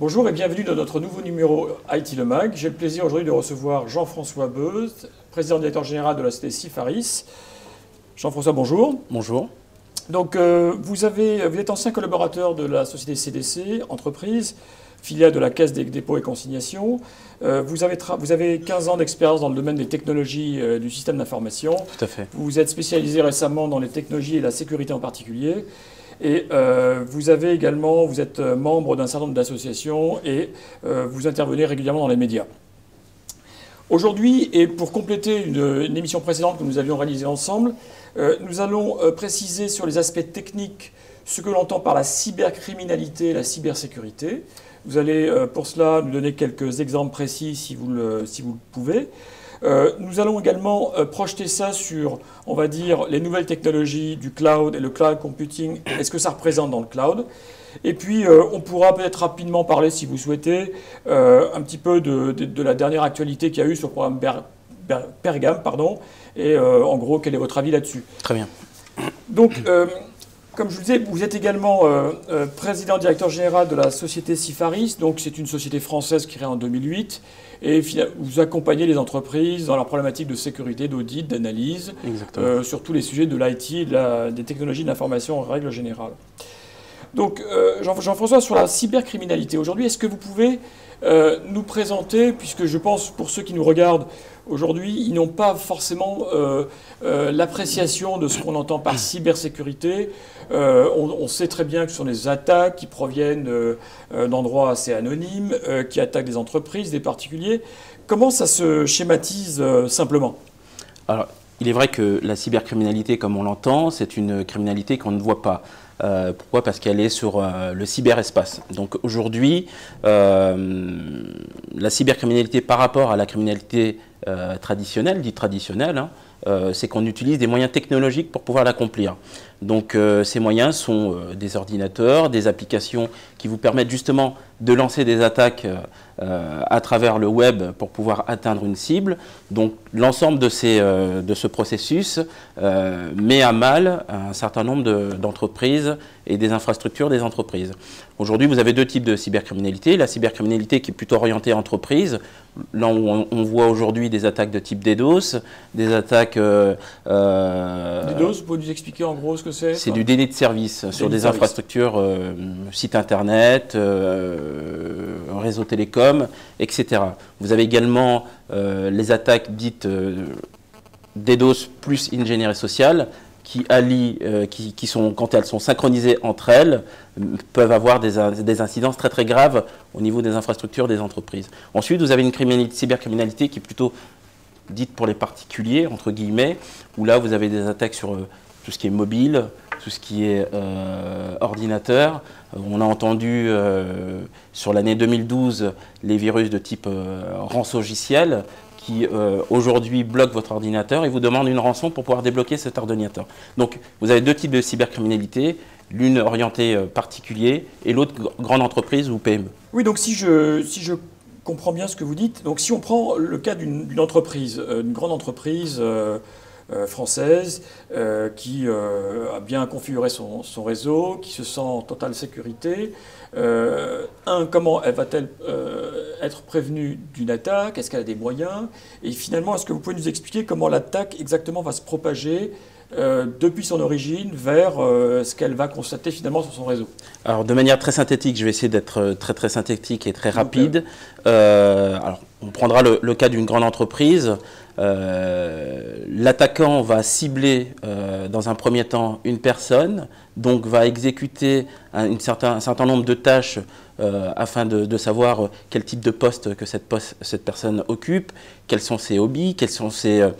Bonjour et bienvenue dans notre nouveau numéro IT Le Mag. J'ai le plaisir aujourd'hui de recevoir Jean-François Beuze, président directeur général de la société Sifaris. Jean-François, bonjour. Bonjour. Donc, vous êtes ancien collaborateur de la société CDC, entreprise, filiale de la Caisse des dépôts et consignations. Vous avez 15 ans d'expérience dans le domaine des technologies du système d'information. Tout à fait. Vous vous êtes spécialisé récemment dans les technologies et la sécurité en particulier. Et vous êtes membre d'un certain nombre d'associations et vous intervenez régulièrement dans les médias. Aujourd'hui, et pour compléter une émission précédente que nous avions réalisée ensemble, nous allons préciser sur les aspects techniques ce que l'on entend par la cybercriminalité et la cybersécurité. Vous allez pour cela nous donner quelques exemples précis si vous le pouvez. Nous allons également projeter ça sur, on va dire, les nouvelles technologies du cloud et le cloud computing, et ce que ça représente dans le cloud. Et puis, on pourra peut-être rapidement parler, si vous souhaitez, un petit peu de la dernière actualité qu'il y a eu sur le programme Pergam, et en gros, quel est votre avis là-dessus? Très bien. Donc, comme je vous disais, vous êtes également président directeur général de la société Sifaris. Donc, c'est une société française créée en 2008. Et vous accompagnez les entreprises dans leurs problématiques de sécurité, d'audit, d'analyse, sur tous les sujets de l'IT, des technologies de l'information en règle générale. Donc, Jean-François, sur la cybercriminalité, aujourd'hui, est-ce que vous pouvez nous présenter, puisque je pense, pour ceux qui nous regardent aujourd'hui, ils n'ont pas forcément l'appréciation de ce qu'on entend par cybersécurité. On sait très bien que ce sont des attaques qui proviennent d'endroits assez anonymes, qui attaquent des entreprises, des particuliers. Comment ça se schématise simplement? Alors, il est vrai que la cybercriminalité, comme on l'entend, c'est une criminalité qu'on ne voit pas. Pourquoi? Parce qu'elle est sur le cyberespace. Donc aujourd'hui, la cybercriminalité par rapport à la criminalité traditionnelle, dite traditionnelle, c'est qu'on utilise des moyens technologiques pour pouvoir l'accomplir. Donc ces moyens sont des ordinateurs, des applications qui vous permettent justement de lancer des attaques à travers le web pour pouvoir atteindre une cible. Donc l'ensemble de ce processus met à mal un certain nombre d'entreprises et des infrastructures des entreprises. Aujourd'hui, vous avez deux types de cybercriminalité. La cybercriminalité qui est plutôt orientée entreprise, là où on voit aujourd'hui des attaques de type DDoS, des attaques... DDoS, vous pouvez nous expliquer en gros ce que c'est? C'est du déni de service sur des infrastructures, sites internet, réseaux télécoms, etc. Vous avez également les attaques dites DDoS plus ingénierie sociale, qui allient, qui sont, quand elles sont synchronisées entre elles, peuvent avoir des incidences très très graves au niveau des infrastructures des entreprises. Ensuite, vous avez une cybercriminalité qui est plutôt dite pour les particuliers, entre guillemets, où là vous avez des attaques sur tout ce qui est mobile, tout ce qui est ordinateur. On a entendu sur l'année 2012 les virus de type rançongiciel qui aujourd'hui bloquent votre ordinateur et vous demandent une rançon pour pouvoir débloquer cet ordinateur. Donc vous avez deux types de cybercriminalité, l'une orientée particulier et l'autre grande entreprise ou PME. Oui, donc si je comprends bien ce que vous dites, donc si on prend le cas d'une entreprise, une grande entreprise française qui a bien configuré son réseau, qui se sent en totale sécurité. Comment elle va-t-elle être prévenue d'une attaque? Est-ce qu'elle a des moyens? Et finalement, est-ce que vous pouvez nous expliquer comment l'attaque exactement va se propager depuis son origine vers ce qu'elle va constater finalement sur son réseau? Alors de manière très synthétique, je vais essayer d'être très synthétique et très rapide. Alors, on prendra le cas d'une grande entreprise. L'attaquant va cibler dans un premier temps une personne, donc va exécuter un certain nombre de tâches afin de savoir quel type de poste que cette personne occupe, quels sont ses hobbies, quels sont ses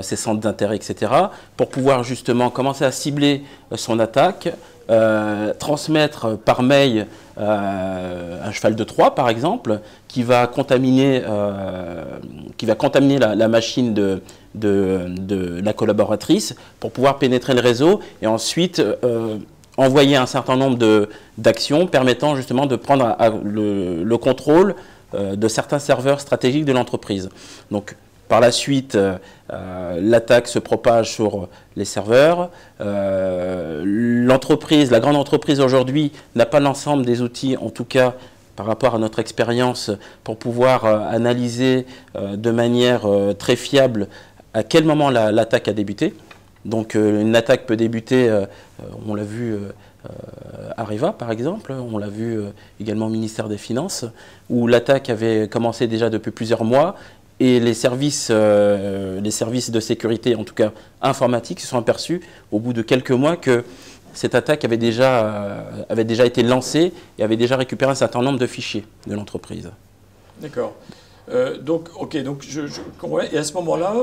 centres d'intérêt, etc. pour pouvoir justement commencer à cibler son attaque, transmettre par mail un cheval de Troie par exemple, qui va contaminer la machine de la collaboratrice pour pouvoir pénétrer le réseau et ensuite envoyer un certain nombre d'actions permettant justement de prendre le contrôle de certains serveurs stratégiques de l'entreprise. Donc par la suite, l'attaque se propage sur les serveurs. L'entreprise, la grande entreprise aujourd'hui n'a pas l'ensemble des outils, en tout cas par rapport à notre expérience, pour pouvoir analyser de manière très fiable à quel moment l'attaque a débuté. Donc une attaque peut débuter, on l'a vu Areva par exemple, on l'a vu également au ministère des Finances, où l'attaque avait commencé déjà depuis plusieurs mois et les services de sécurité, en tout cas informatiques, se sont aperçus au bout de quelques mois que cette attaque avait déjà été lancée et avait déjà récupéré un certain nombre de fichiers de l'entreprise. D'accord. Donc je comprends. Et à ce moment-là,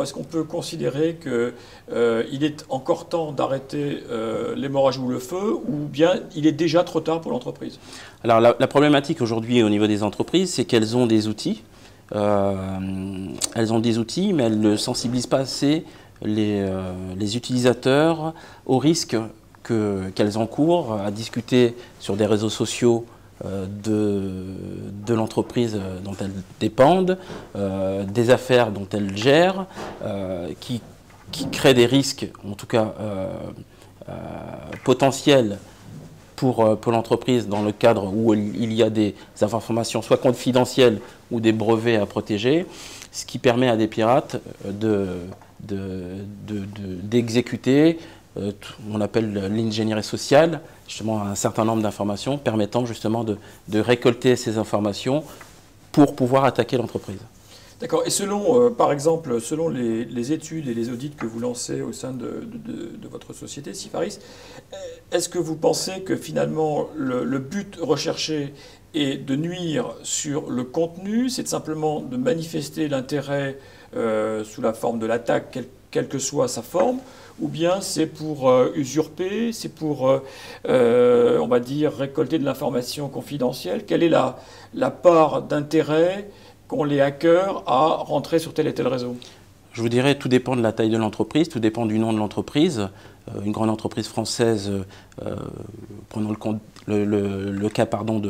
est-ce qu'on peut considérer qu'il est encore temps d'arrêter l'hémorragie ou le feu, ou bien il est déjà trop tard pour l'entreprise? Alors la problématique aujourd'hui au niveau des entreprises, c'est qu'elles ont des outils. Mais elles ne sensibilisent pas assez les utilisateurs aux risques qu'elles encourent à discuter sur des réseaux sociaux de l'entreprise dont elles dépendent, des affaires dont elles gèrent, qui créent des risques, en tout cas potentiels pour l'entreprise dans le cadre où il y a des informations soit confidentielles ou des brevets à protéger, ce qui permet à des pirates d'exécuter on appelle l'ingénierie sociale, justement un certain nombre d'informations permettant justement de récolter ces informations pour pouvoir attaquer l'entreprise. D'accord. Et selon, par exemple, selon les études et les audits que vous lancez au sein de votre société, Syfaris, est-ce que vous pensez que finalement le but recherché est de nuire sur le contenu, c'est simplement de manifester l'intérêt sous la forme de l'attaque, quelle que soit sa forme, ou bien c'est pour usurper, c'est pour, on va dire, récolter de l'information confidentielle? Quelle est la part d'intérêt qu'ont les hackers à rentrer sur tel et tel réseau? Je vous dirais, tout dépend de la taille de l'entreprise, tout dépend du nom de l'entreprise. Une grande entreprise française, prenons le cas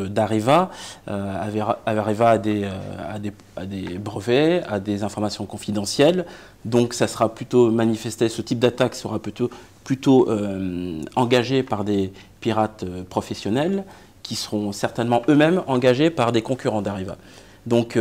d'Areva, Areva a des brevets, a des informations confidentielles, donc ça sera plutôt manifesté, ce type d'attaque sera plutôt engagé par des pirates professionnels qui seront certainement eux-mêmes engagés par des concurrents d'Areva. Donc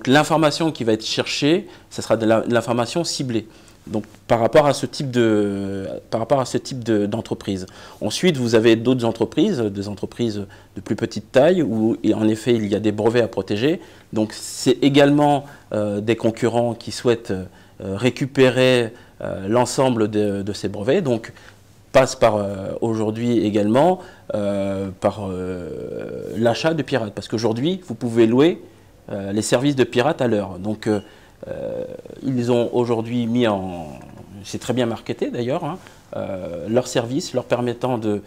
l'information qui va être cherchée, ce sera de l'information ciblée. Donc par rapport à ce type d'entreprise. Ensuite, vous avez d'autres entreprises, des entreprises de plus petite taille, où en effet il y a des brevets à protéger. Donc c'est également des concurrents qui souhaitent récupérer l'ensemble de ces brevets. Donc passe par aujourd'hui également par l'achat de pirates. Parce qu'aujourd'hui, vous pouvez louer les services de pirates à l'heure. Donc ils ont aujourd'hui mis c'est très bien marketé d'ailleurs, hein, leurs services leur permettant de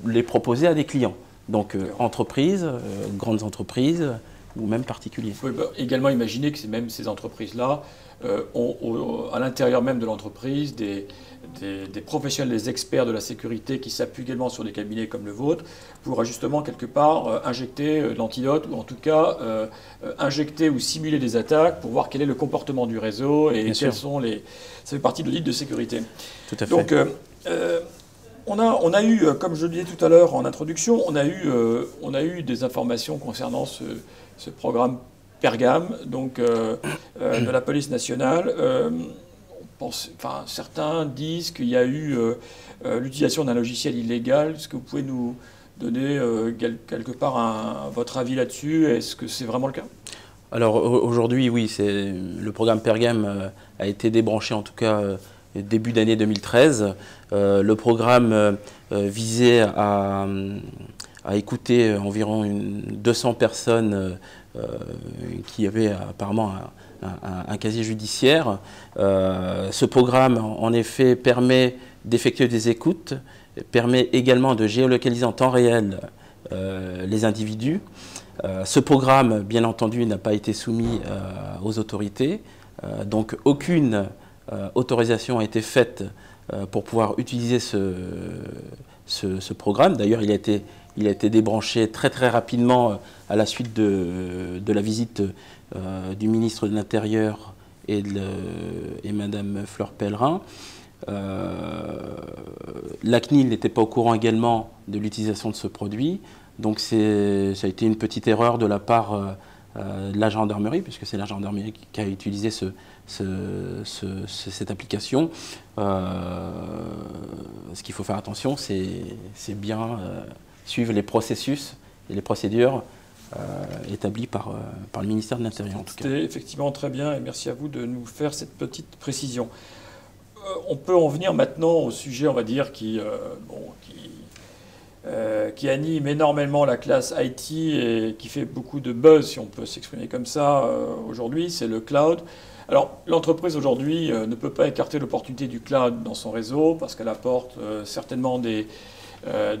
les proposer à des clients. Donc entreprises, grandes entreprises ou même particuliers. Vous pouvez également imaginer que même ces entreprises-là ont à l'intérieur même de l'entreprise des professionnels, des experts de la sécurité qui s'appuient également sur des cabinets comme le vôtre pour justement quelque part injecter de l'antidote ou en tout cas injecter ou simuler des attaques pour voir quel est le comportement du réseau et quels sont les... Ça fait partie de l'audit de sécurité. Tout à fait. Donc on a eu, comme je le disais tout à l'heure en introduction, on a eu des informations concernant ce programme Pergame, donc de la police nationale. Certains disent qu'il y a eu l'utilisation d'un logiciel illégal. Est-ce que vous pouvez nous donner quelque part votre avis là-dessus? Est-ce que c'est vraiment le cas? Alors aujourd'hui, oui, le programme Pergame a été débranché en tout cas début d'année 2013. Le programme visait à écouter environ 200 personnes qui avaient apparemment un casier judiciaire. Ce programme, en effet, permet d'effectuer des écoutes, permet également de géolocaliser en temps réel les individus. Ce programme, bien entendu, n'a pas été soumis aux autorités, donc aucune autorisation a été faite pour pouvoir utiliser ce programme. D'ailleurs, il a été débranché très très rapidement à la suite de la visite du ministre de l'Intérieur et Madame Fleur Pellerin. La CNIL n'était pas au courant également de l'utilisation de ce produit. Donc ça a été une petite erreur de la part de la gendarmerie, puisque c'est la gendarmerie qui a utilisé cette application. Ce qu'il faut faire attention, c'est bien suivre les processus et les procédures établis par le ministère de l'Intérieur, en tout cas. C'était effectivement très bien et merci à vous de nous faire cette petite précision. On peut en venir maintenant au sujet, on va dire, qui anime énormément la classe IT et qui fait beaucoup de buzz, si on peut s'exprimer comme ça aujourd'hui, c'est le cloud. Alors, l'entreprise aujourd'hui ne peut pas écarter l'opportunité du cloud dans son réseau parce qu'elle apporte certainement de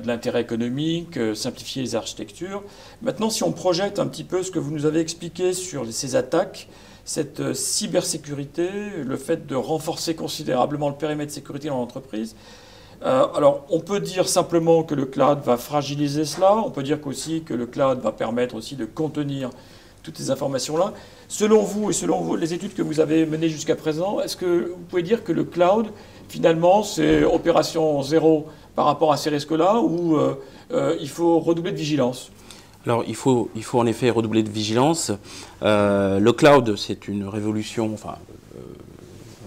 l'intérêt économique, simplifier les architectures. Maintenant, si on projette un petit peu ce que vous nous avez expliqué sur ces attaques, cette cybersécurité, le fait de renforcer considérablement le périmètre de sécurité dans l'entreprise, alors on peut dire simplement que le cloud va fragiliser cela, on peut dire aussi que le cloud va permettre aussi de contenir toutes ces informations-là. Selon vous et selon les études que vous avez menées jusqu'à présent, est-ce que vous pouvez dire que le cloud, finalement, c'est opération zéro par rapport à ces risques-là ou il faut redoubler de vigilance ? Alors, il faut en effet redoubler de vigilance. Le cloud, c'est une révolution. Enfin,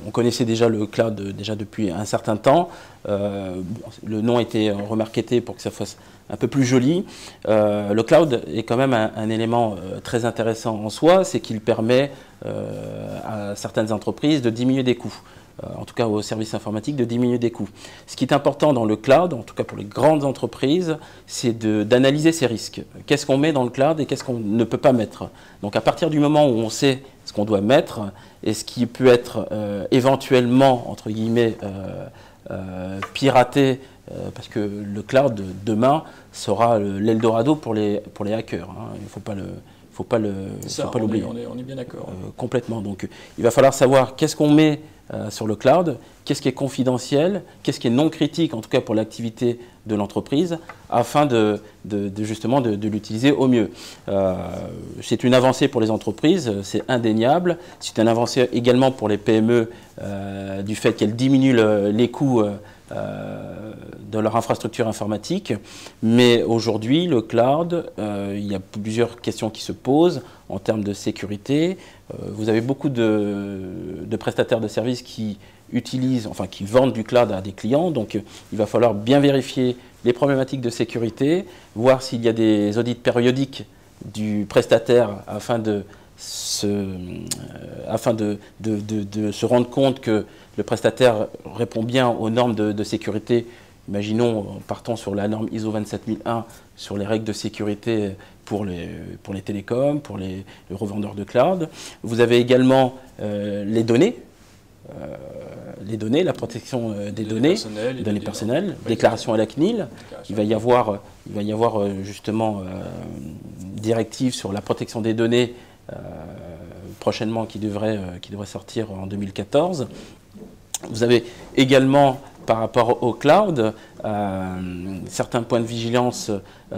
on connaissait déjà le cloud depuis un certain temps. Le nom a été remarqueté pour que ça fasse un peu plus joli. Le cloud est quand même un élément très intéressant en soi, c'est qu'il permet à certaines entreprises de diminuer des coûts. En tout cas aux services informatiques, de diminuer des coûts. Ce qui est important dans le cloud, en tout cas pour les grandes entreprises, c'est d'analyser ces risques. Qu'est-ce qu'on met dans le cloud et qu'est-ce qu'on ne peut pas mettre. Donc à partir du moment où on sait ce qu'on doit mettre et ce qui peut être éventuellement, entre guillemets, piraté, parce que le cloud demain sera l'Eldorado pour les hackers. Hein. Il ne faut pas l'oublier. On est bien d'accord. Complètement. Donc il va falloir savoir qu'est-ce qu'on met sur le cloud, qu'est-ce qui est confidentiel, qu'est-ce qui est non critique, en tout cas pour l'activité de l'entreprise, afin justement de l'utiliser au mieux. C'est une avancée pour les entreprises, c'est indéniable. C'est une avancée également pour les PME du fait qu'elles diminuent les coûts de leur infrastructure informatique. Mais aujourd'hui, le cloud, il y a plusieurs questions qui se posent en termes de sécurité. Vous avez beaucoup de prestataires de services qui qui vendent du cloud à des clients. Donc, il va falloir bien vérifier les problématiques de sécurité, voir s'il y a des audits périodiques du prestataire afin de se rendre compte que le prestataire répond bien aux normes de sécurité. Imaginons, partons sur la norme ISO 27001 sur les règles de sécurité pour les télécoms, pour les revendeurs de cloud. Vous avez également les données, la protection des données personnelles, déclaration à la CNIL. Il va y avoir justement directive sur la protection des données prochainement qui devrait sortir en 2014. Vous avez également, par rapport au cloud, certains points de vigilance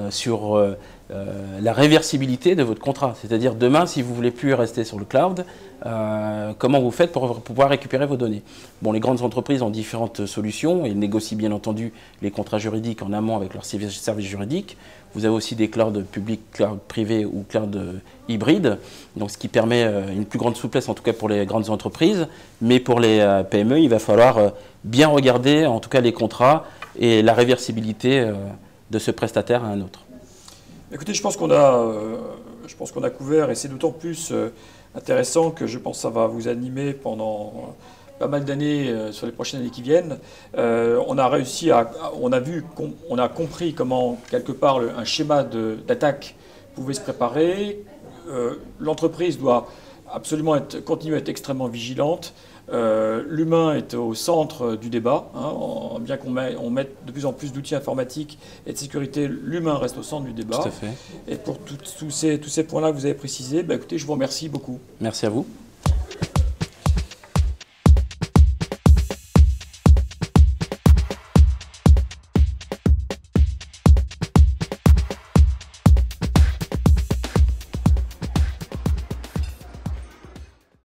sur la réversibilité de votre contrat. C'est-à-dire demain, si vous ne voulez plus rester sur le cloud, comment vous faites pour pouvoir récupérer vos données? Bon, les grandes entreprises ont différentes solutions et négocient bien entendu les contrats juridiques en amont avec leurs services juridiques. Vous avez aussi des clouds publics, clouds privés ou clouds hybrides, donc ce qui permet une plus grande souplesse en tout cas pour les grandes entreprises. Mais pour les PME, il va falloir bien regarder en tout cas les contrats et la réversibilité de ce prestataire à un autre. Écoutez, je pense qu'on a couvert, et c'est d'autant plus intéressant que je pense que ça va vous animer pendant pas mal d'années sur les prochaines années qui viennent. On a compris comment, quelque part, un schéma d'attaque pouvait se préparer. L'entreprise doit absolument continuer à être extrêmement vigilante. L'humain est au centre du débat. Hein, bien qu'on mette de plus en plus d'outils informatiques et de sécurité, l'humain reste au centre du débat. Tout à fait. Et pour tous ces points-là que vous avez précisés, écoutez, je vous remercie beaucoup. Merci à vous.